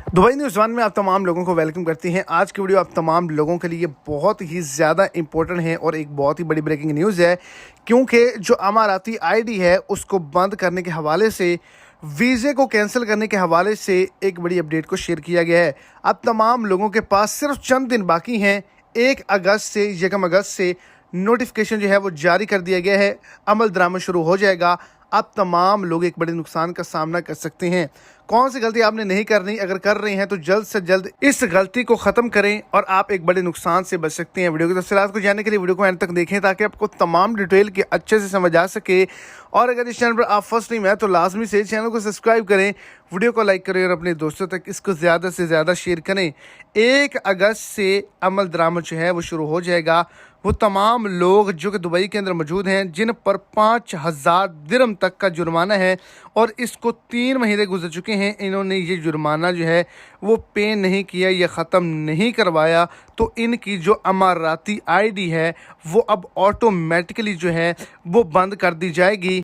Dubai news one में आप तमाम लोगों को वेलकम करती हैं। आज की वीडियो आप तमाम लोगों के लिए बहुत ही ज़्यादा इंपॉर्टेंट है और एक बहुत ही बड़ी ब्रेकिंग न्यूज़ है, क्योंकि जो अमाराती आईडी है उसको बंद करने के हवाले से, वीज़े को कैंसिल करने के हवाले से एक बड़ी अपडेट को शेयर किया गया है। अब तमाम लोगों के पास सिर्फ चंद दिन बाकी हैं। 1 अगस्त से 1 अगस्त से नोटिफिकेशन जो है वो जारी कर दिया गया है, अमल दरामद शुरू हो जाएगा। अब तमाम लोग एक बड़े नुकसान का सामना कर सकते हैं। कौन सी गलती आपने नहीं करनी, अगर कर रहे हैं तो जल्द से जल्द इस गलती को ख़त्म करें और आप एक बड़े नुकसान से बच सकते हैं। वीडियो की तफसीलात को जानने के लिए वीडियो को एंड तक देखें ताकि आपको तमाम डिटेल के अच्छे से समझ आ सके। और अगर इस चैनल पर आप फर्स्ट टाइम है तो लाजमी से चैनल को सब्सक्राइब करें, वीडियो को लाइक करें और अपने दोस्तों तक इसको ज़्यादा से ज़्यादा शेयर करें। 1 अगस्त से अमल दरामद जो है वो शुरू हो जाएगा। वो तमाम लोग जो कि दुबई के अंदर मौजूद हैं जिन पर 5000 दिरहम तक का जुर्माना है और इसको 3 महीने गुजर चुके हैं, इन्होंने ये जुर्माना जो है वो पे नहीं किया या ख़त्म नहीं करवाया, तो इनकी जो अमाराती आईडी है वो अब ऑटोमेटिकली जो है वो बंद कर दी जाएगी।